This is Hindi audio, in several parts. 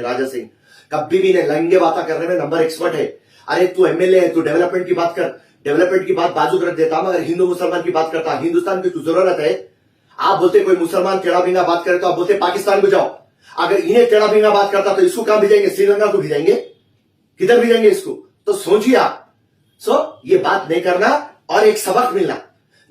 राजा सिंह कभी भी नहीं, लंगे बातें करने में नंबर एक्सपर्ट है। अरे तू एमएलए है, तू डेवलपमेंट की बात कर, डेवलपमेंट की बात बाजू रख देता, मगर हिंदू मुसलमान की बात करता। हिंदुस्तान की जरूरत है। आप बोलते कोई मुसलमान टेढ़ा बिंगा बात करे तो आप बोलते पाकिस्तान को जाओ। अगर इन्हें टेढ़ा बिंगा बात करता तो इसको कहां भेजेंगे? श्रीलंका को भेजेंगे? किधर भेजेंगे इसको? तो सोचिए आप। ये बात नहीं करना और एक सबक मिलना,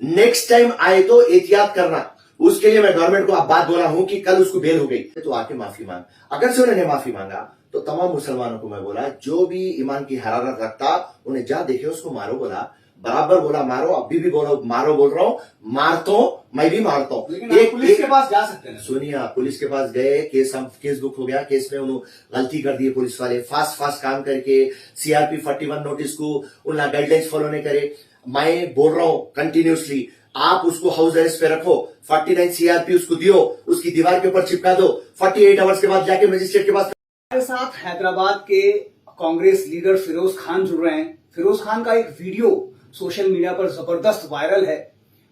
नेक्स्ट टाइम आए तो एहतियात करना। उसके लिए मैं गवर्नमेंट को अब बात बोला हूं कि कल उसको बेल हो गई तो आके माफी मांग। अगर से उन्होंने माफी मांगा तो तमाम मुसलमानों को मैं बोला, जो भी ईमान की हरारत रखता उन्हें जहां देखे उसको मारो बोला, बराबर बोला मारो, अभी भी बोलो मारो बोल रहा हूं, मारता हूं, मैं भी मारता हूं। लेकिन आप पुलिस के पास जा सकते हैं। सुनिए, आप पुलिस के पास गए, केस बुक हो गया, केस में उन्होंने गलती कर दी पुलिस वाले, फास्ट काम करके सीआरपी 41 नोटिस को उन्हें गाइडलाइंस फॉलो नहीं करे। मैं बोल रहा हूं कंटिन्यूसली, आप उसको हाउस अरेस्ट पे रखो, 49 सीआरपी उसको दियो, उसकी दीवार के ऊपर चिपका दो, 48 आवर्स के बाद जाके मजिस्ट्रेट के पास। हमारे साथ हैदराबाद के कांग्रेस लीडर फिरोज खान जुड़ रहे हैं। फिरोज खान का एक वीडियो सोशल मीडिया पर जबरदस्त वायरल है,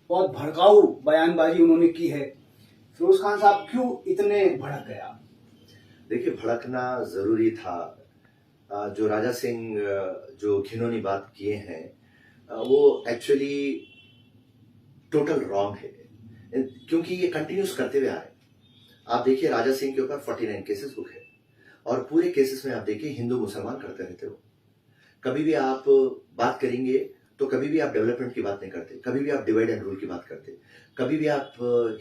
बहुत भड़काऊ बयानबाजी उन्होंने की है। फिरोज खान साहब क्यों इतने भड़क गए आप? देखिए, भड़कना जरूरी था। जो राजा सिंह जो घिनौनी बात किए हैं वो एक्चुअली टोटल रॉन्ग है, क्योंकि ये कंटिन्यूस करते हुए आ रहे। आप देखिए, राजा सिंह के ऊपर 49 केसेस बुक है और पूरे केसेस में आप देखिए हिंदू मुसलमान करते रहते हो। कभी भी आप बात करेंगे तो कभी भी आप डेवलपमेंट की बात नहीं करते, कभी भी आप डिवाइड एंड रूल की बात करते, कभी भी आप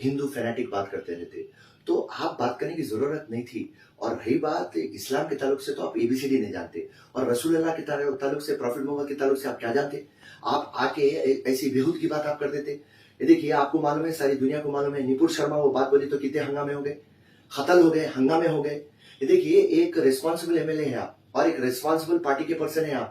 हिंदू फैनेटिक बात करते रहते। तो आप बात करने की जरूरत नहीं थी। और रही बात इस्लाम के ताल्लुक से, तो आप एबीसीडी नहीं जानते, और रसूल अल्लाह के ताल्लुक से, प्रॉफिट मोहम्मद के ताल्लुक से आप क्या जानते? आप आके ऐसी बेहूद की बात आप कर देते। ये देखिए, आपको मालूम है, सारी दुनिया को मालूम है, निपुर शर्मा वो बात बोली तो कितने हंगामे हो गए, कत्ल हो गए, हंगामे हो गए। ये देखिए, एक रिस्पॉन्सिबल एमएलए है आप और एक रिस्पॉन्सिबल पार्टी के पर्सन है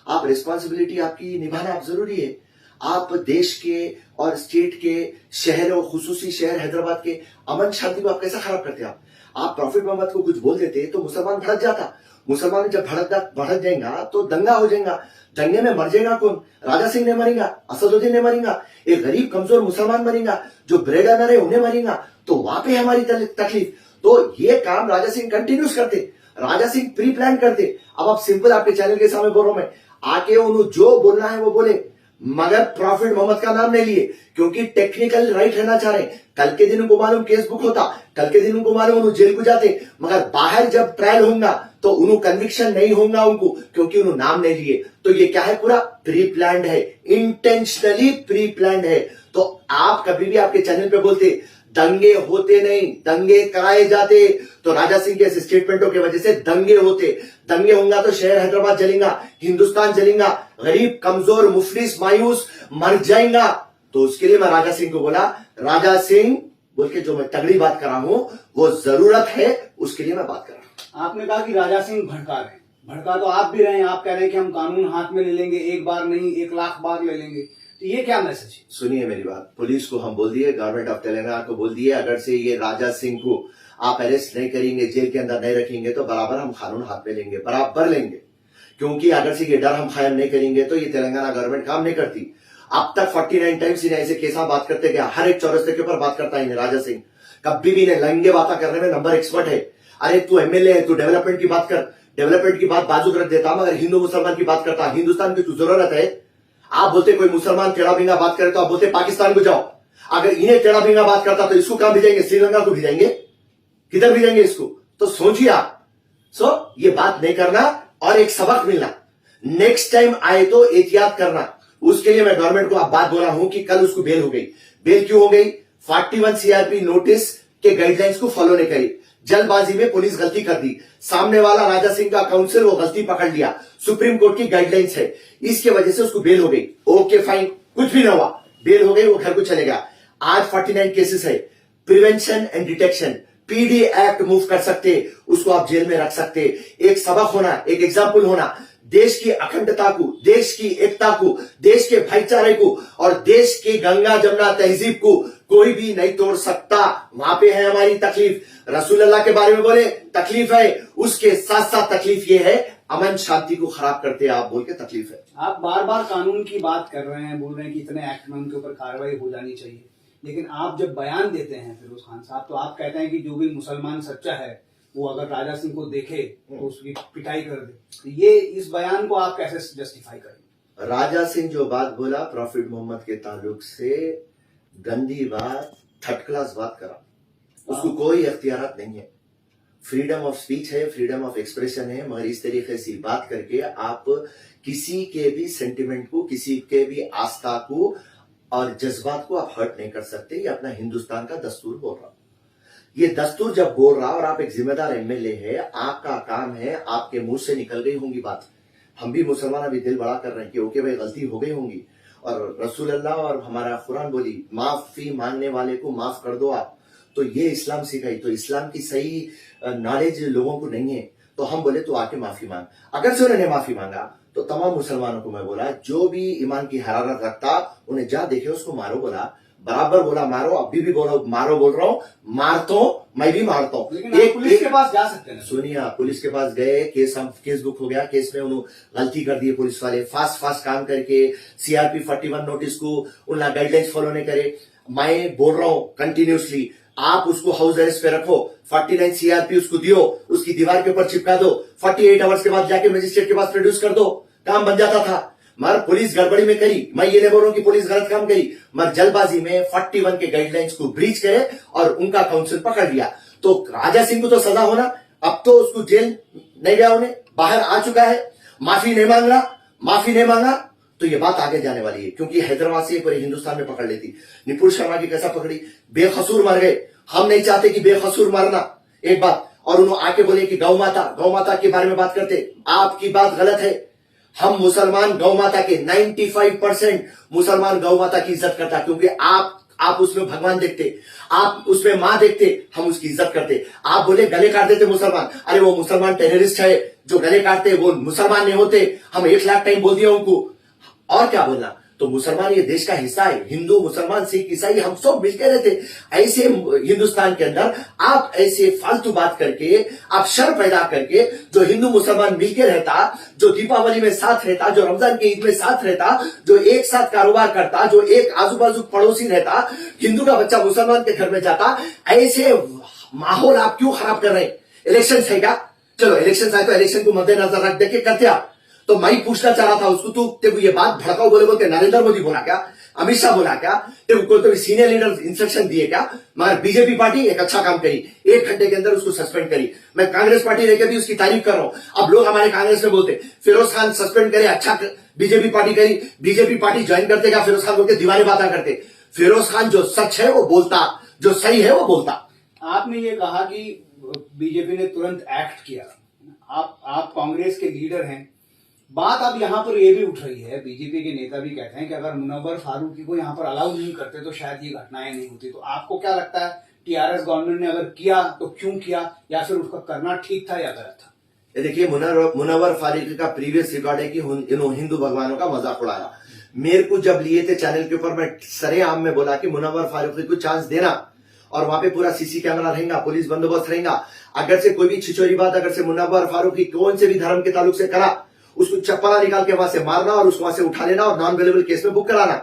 आप रिस्पॉन्सिबिलिटी आपकी निभाना आप जरूरी है। आप देश के और स्टेट के शहर और खुसूसी शहर हैदराबाद के अमन शांति को आप कैसा खराब करते? आप प्रॉफिट मोहम्मद को कुछ बोल देते तो मुसलमान भड़क जाता। मुसलमान जब भड़क जाएगा तो दंगा हो जाएगा। दंगे में मर जाएगा कौन? राजा सिंह ने मरेगा, असदुद्दीन ने मरेगा, एक गरीब कमजोर मुसलमान मरेगा, जो ब्रेड अर्नर है उन्हें मरेगा। तो वहां पे हमारी तकलीफ। तो ये काम राजा सिंह कंटिन्यूस करते, राजा सिंह प्री प्लान करते। अब आप सिंपल आपके चैनल के सामने बोल रहा हूं मैं, आके उन्होंने जो बोलना है वो बोले, मगर प्रॉफिट मोहम्मद का नाम नहीं लिए, क्योंकि टेक्निकल राइट रहना चाह रहे। कल के दिन उनको मालूम केस बुक होता, कल के दिन उनको मालूम उन्होंने जेल को जाते, मगर बाहर जब ट्रायल होगा तो उन्होंने कन्विक्शन नहीं होगा उनको, क्योंकि उन्होंने नाम नहीं लिए। तो ये क्या है? पूरा प्री प्लान्ड है, इंटेंशनली प्री प्लान्ड है। तो आप कभी भी आपके चैनल पे बोलते दंगे होते नहीं, दंगे कराए जाते। तो राजा सिंह के स्टेटमेंटों की वजह से दंगे होते। दंगे होंगे तो शहर हैदराबाद जलेगा, हिंदुस्तान जलेगा, गरीब कमजोर मुफलिस मायूस मर जाएगा। तो उसके लिए मैं राजा सिंह को बोला, राजा सिंह बोल के जो मैं तगड़ी बात कर रहा हूं वो जरूरत है, उसके लिए मैं बात कर रहा हूं। आपने कहा कि राजा सिंह भड़का रहे हैं, भड़का तो आप भी रहे हैं। आप कह रहे हैं कि हम कानून हाथ में ले लेंगे, एक बार नहीं 1 लाख बार ले लेंगे। तो ये क्या मैसेज है? सुनिए मेरी बात, पुलिस को हम बोल दिए, गवर्नमेंट ऑफ तेलंगाना को बोल दिए, अगर से ये राजा सिंह को आप अरेस्ट नहीं करेंगे, जेल के अंदर नहीं रखेंगे तो बराबर हम कानून हाथ में लेंगे, बराबर लेंगे। क्योंकि अगर से ये डर हम कायम नहीं करेंगे तो ये तेलंगाना गवर्नमेंट काम नहीं करती। अब तक 49 टाइम्स इन्हें ऐसे केसा बात करते गया, हर एक चौरस्ते के ऊपर बात करता है राजा सिंह। कभी भी नहीं, लंगे बातें करने में नंबर एक्सपर्ट है। अरे तू एमएलए है, तू डेवलपमेंट की बात कर, डेवलपमेंट की बात बाजू रख देता, मगर हिंदू मुसलमान की बात करता। हिंदुस्तान की जरूरत है। आप बोलते कोई मुसलमान टेढ़ा बिंगा बात करे तो आप बोलते पाकिस्तान को जाओ। अगर इन्हें टेढ़ा बिंगा बात करता तो इसको कहां भेजेंगे? श्रीलंका को भेजेंगे? किधर भेजेंगे इसको? तो सोचिए आप। ये बात नहीं करना और एक सबक मिलना, नेक्स्ट टाइम आए तो एहतियात करना। उसके लिए मैं गवर्नमेंट को अब बात बोला हूं कि कल उसको बेल हो गई। बेल क्यों हो गई? 41 सीआरपी नोटिस के गाइडलाइंस को फॉलो नहीं करी, जल्दबाजी में पुलिस गलती कर दी, सामने वाला राजा सिंह का काउंसिल वो गलती पकड़ लिया, सुप्रीम कोर्ट की गाइडलाइंस है, इसके वजह से उसको बेल हो गई। ओके फाइन, कुछ भी ना हुआ, बेल हो गई, वो घर को चलेगा। आज 49 केसेस है, prevention and detection PD act move कर सकते, उसको आप जेल में रख सकते। एक सबक होना, एक एग्जाम्पल होना, देश की अखंडता को, देश की एकता को, देश के भाईचारे को और देश की गंगा जमुना तहजीब को कोई भी नहीं तोड़ सकता। वहां पे है हमारी तकलीफ। रसूल अल्लाह के बारे में बोले तकलीफ है, उसके साथ साथ तकलीफ ये है अमन शांति को खराब करते हैं आप बोल के तकलीफ है। आप बार बार कानून की बात कर रहे हैं, बोल रहे हैं कि इतने एक्ट में उनके ऊपर कार्रवाई हो जानी चाहिए, लेकिन आप जब बयान देते हैं फिरोज खान साहब, तो आप कहते हैं कि जो भी मुसलमान सच्चा है वो अगर राजा सिंह को देखे तो उसकी पिटाई कर दे। तो ये इस बयान को आप कैसे जस्टिफाई करेंगे? राजा सिंह जो बात बोला प्रॉफिट मोहम्मद के ताल्लुक से, गंदी बात, थर्ड क्लास बात करा। उसको कोई अख्तियारात नहीं है। फ्रीडम ऑफ स्पीच है, फ्रीडम ऑफ एक्सप्रेशन है, मगर इस तरीके से बात करके आप किसी के भी सेंटिमेंट को, किसी के भी आस्था को और जज्बात को आप हर्ट नहीं कर सकते। ये अपना हिंदुस्तान का दस्तूर बोल रहा। ये दस्तूर जब बोल रहा और आप एक जिम्मेदार एमएलए है, आपका काम है, आपके मुंह से निकल गई होंगी बात। हम भी मुसलमान अभी दिल बड़ा कर रहे हैं कि ओके भाई गलती हो गई होंगी, और रसूल अल्लाह और हमारा कुरान बोली माफी मांगने वाले को माफ कर दो आप। तो ये इस्लाम सिखाई, तो इस्लाम की सही नॉलेज लोगों को नहीं है। तो हम बोले तो आके माफी मांग। अगर से उन्होंने माफी मांगा तो तमाम मुसलमानों को मैं बोला, जो भी ईमान की हरारत रखता उन्हें जा देखे उसको मारो बोला, बराबर बोला मारो, अभी भी बोलो मारो बोल रहा हूँ, मारता हूँ, मैं भी मारता हूँ। पुलिस के पास जा सकते हैं। सुनिए, पुलिस के पास गए, केस बुक हो गया, केस में उन्होंने गलती कर दी पुलिस वाले, फास्ट काम करके सीआरपी 41 नोटिस को उन्हें गाइडलाइंस फॉलो नहीं करे। मैं बोल रहा हूँ कंटिन्यूसली, आप उसको हाउस अरेस्ट पे रखो, 49 सीआरपी उसको दियो, उसकी दीवार के ऊपर चिपका दो, 48 आवर्स के बाद जाके मजिस्ट्रेट के पास प्रोड्यूस कर दो, काम बन जाता था। मगर पुलिस गड़बड़ी में करी, मैं ये नहीं बोल रहा हूं कि पुलिस गलत काम करी, मगर जल्दबाजी में 41 के गाइडलाइंस को ब्रीच करे और उनका काउंसिल पकड़ लिया। तो राजा सिंह को तो सजा होना, अब तो उसको जेल नहीं गया, उन्हें बाहर आ चुका है, माफी नहीं मांगा तो ये बात आगे जाने वाली है, क्योंकि हैदराबाद से पूरे हिंदुस्तान में पकड़ लेती। निपुण शर्मा की कैसा पकड़ी, बेकसूर मर गए। हम नहीं चाहते कि बेकसूर मरना, एक बात। और उन्होंने आके बोले कि गौ माता के बारे में बात करते, आपकी बात गलत है। हम मुसलमान गौ माता के 95% मुसलमान गौ माता की इज्जत करता, क्योंकि आप उसमें भगवान देखते, आप उसमें मां देखते, हम उसकी इज्जत करते। आप बोले गले काट देते मुसलमान, अरे वो मुसलमान टेररिस्ट है, जो गले काटते वो मुसलमान नहीं होते। हम 1 लाख टाइम बोल दिया उनको, और क्या बोलना। तो मुसलमान ये देश का हिस्सा है, हिंदू मुसलमान सिख ईसाई हम सब मिलकर रहते। ऐसे हिंदुस्तान के अंदर आप ऐसे फालतू बात करके, आप शर पैदा करके, जो हिंदू मुसलमान मिलकर रहता, जो दीपावली में साथ रहता, जो रमजान के ईद में साथ रहता, जो एक साथ कारोबार करता, जो एक आजू बाजू पड़ोसी रहता, हिंदू का बच्चा मुसलमान के घर में जाता, ऐसे माहौल आप क्यों खराब कर रहे हैं? इलेक्शन है क्या? चलो इलेक्शन आए तो इलेक्शन को मद्देनजर रख देके करते आप। तो मैं पूछना चाह रहा था उसको, तेरे को ये बात भड़काऊ बोलते नरेंद्र मोदी बोला क्या, अमित शाह बोला क्या, तेरे को तो सीनियर लीडर इंस्ट्रक्शन दिए क्या? मगर बीजेपी पार्टी एक अच्छा काम करी, 1 घंटे के अंदर उसको सस्पेंड करी। मैं कांग्रेस पार्टी लेकर भी उसकी तारीफ कर रहा हूं। अब लोग हमारे कांग्रेस में बोलते फिरोज खान सस्पेंड करे, अच्छा बीजेपी पार्टी करी, बीजेपी पार्टी ज्वाइन करते क्या? फिरोज खान बोलते दीवाने बातें करते। फिरोज खान जो सच है वो बोलता, जो सही है वो बोलता। आपने ये कहा कि बीजेपी ने तुरंत एक्ट किया, आप कांग्रेस के लीडर हैं। बात अब यहाँ पर ये भी उठ रही है, बीजेपी के नेता भी कहते हैं कि अगर मुनव्वर फारूकी को यहाँ पर अलाउ नहीं करते तो शायद ये घटनाएं नहीं होती। तो आपको क्या लगता है, टीआरएस गवर्नमेंट ने अगर किया तो क्यों किया, या फिर उसका करना ठीक था या गलत था? देखिए, मुनव्वर फारूकी का प्रीवियस रिकॉर्ड है कि इन्होंने हिंदू भगवानों का मजाक उड़ाया। मेरे को जब लिए थे चैनल के ऊपर, मैं सरेआम में बोला कि मुनव्वर फारूकी को चांस देना, और वहां पे पूरा सीसी कैमरा रहेगा, पुलिस बंदोबस्त रहेगा। अगर से कोई भी छिछोरी बात अगर से मुनव्वर फारूकी कौन से भी धर्म के ताल्लुक से करा, उसको चप्पला निकाल के वहां से मारना और उसको वहां से उठा लेना और नॉन अवेलेबल केस में बुक कराना।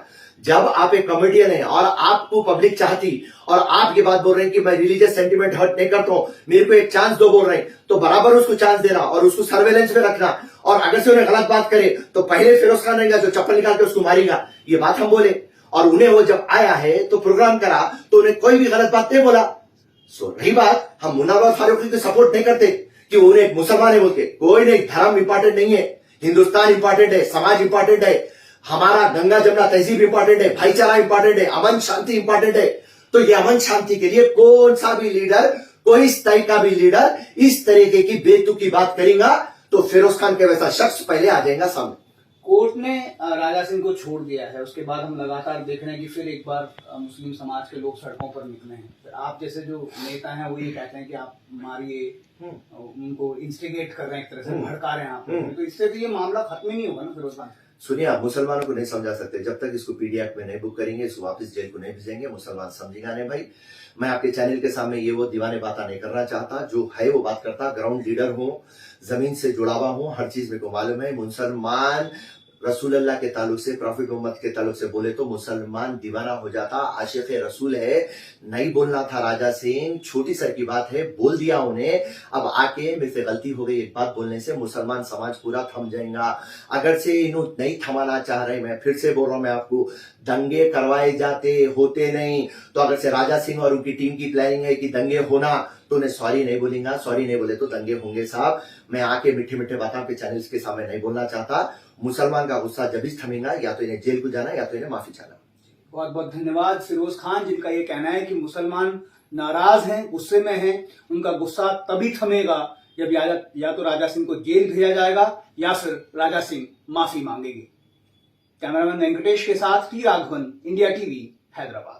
जब आप एक कॉमेडियन है और आपको पब्लिक चाहती और आप ये बात बोल रहे हैं कि मैं रिलीजियस सेंटिमेंट हर्ट नहीं करता हूं, मेरे को एक चांस दो बोल रहे हैं, तो बराबर उसको चांस देना और उसको सर्वेलेंस में रखना। और अगर से उन्हें गलत बात करे तो पहले फिरोज खान रहेगा जो चप्पल निकाल के उसको मारेगा, ये बात हम बोले। और उन्हें वो जब आया है तो प्रोग्राम करा तो उन्हें कोई भी गलत बात नहीं बोला। सो रही बात, हम मुनव्वर फारूकी को सपोर्ट नहीं करते कि उन्हें एक मुसलमान है बोल के, कोई नहीं, धर्म इंपॉर्टेंट नहीं है, हिंदुस्तान इंपॉर्टेंट है, समाज इंपॉर्टेंट है, हमारा गंगा जमुना तहजीब इंपॉर्टेंट है, भाईचारा इंपॉर्टेंट है, अमन शांति इंपॉर्टेंट है। तो ये अमन शांति के लिए कौन सा भी लीडर, कोई इस तरह का भी लीडर इस तरीके की बेतुकी बात करेगा तो फिरोज खान के वैसा शख्स पहले आ जाएगा सामने। कोर्ट ने राजा सिंह को छोड़ दिया है, उसके बाद हम लगातार देख रहे हैं कि फिर एक बार मुस्लिम समाज के लोग सड़कों पर निकले हैं। फिर आप जैसे जो नेता हैं वो ये कहते हैं कि आप मारिए, उनको इंस्टिगेट कर रहे हैं, एक तरह से भड़का रहे हैं आप। तो इससे तो ये मामला खत्म ही नहीं होगा ना फिरोज खान। सुनिए, आप मुसलमानों को नहीं समझा सकते जब तक इसको पीडीएफ में नहीं बुक करेंगे, इसको वापस जेल को नहीं भेजेंगे, मुसलमान समझेगा नहीं भाई। मैं आपके चैनल के सामने ये वो दीवाने बातें नहीं करना चाहता, जो है वो बात करता, ग्राउंड लीडर हूं, जमीन से जुड़ा हुआ हूं, हर चीज मेरे को मालूम है। मुसलमान रसूल अल्लाह के ताल्लुक से, प्रॉफिट मोहम्मद के ताल्लुक से बोले तो मुसलमान दीवाना हो जाता, आशिक रसूल है। नहीं बोलना था राजा सिंह, छोटी सर की बात है, बोल दिया उन्हें। अब आके मेरे से गलती हो गई एक बात बोलने से, मुसलमान समाज पूरा थम जाएगा। अगर से इन्हों नहीं थमाना चाह रहे, मैं फिर से बोल रहा हूं, मैं आपको, दंगे करवाए जाते होते नहीं। तो अगर से राजा सिंह और उनकी टीम की प्लानिंग है कि दंगे होना, तो उन्हें सॉरी नहीं बोलेंगे। सॉरी नहीं बोले तो दंगे होंगे साहब। मैं आके मीठे मीठे बातें के चैनल्स के सामने नहीं बोलना चाहता। मुसलमान का गुस्सा जब भी थमेगा, या तो इन्हें जेल को जाना, या तो इन्हें माफी चाहना। बहुत बहुत धन्यवाद फिरोज खान, जिनका ये कहना है कि मुसलमान नाराज हैं, गुस्से में हैं। उनका गुस्सा तभी थमेगा जब या तो राजा सिंह को जेल भेजा जाएगा, या फिर राजा सिंह माफी मांगेंगे। कैमरामैन वेंकटेश के साथ P Raghavan, India TV, Hyderabad.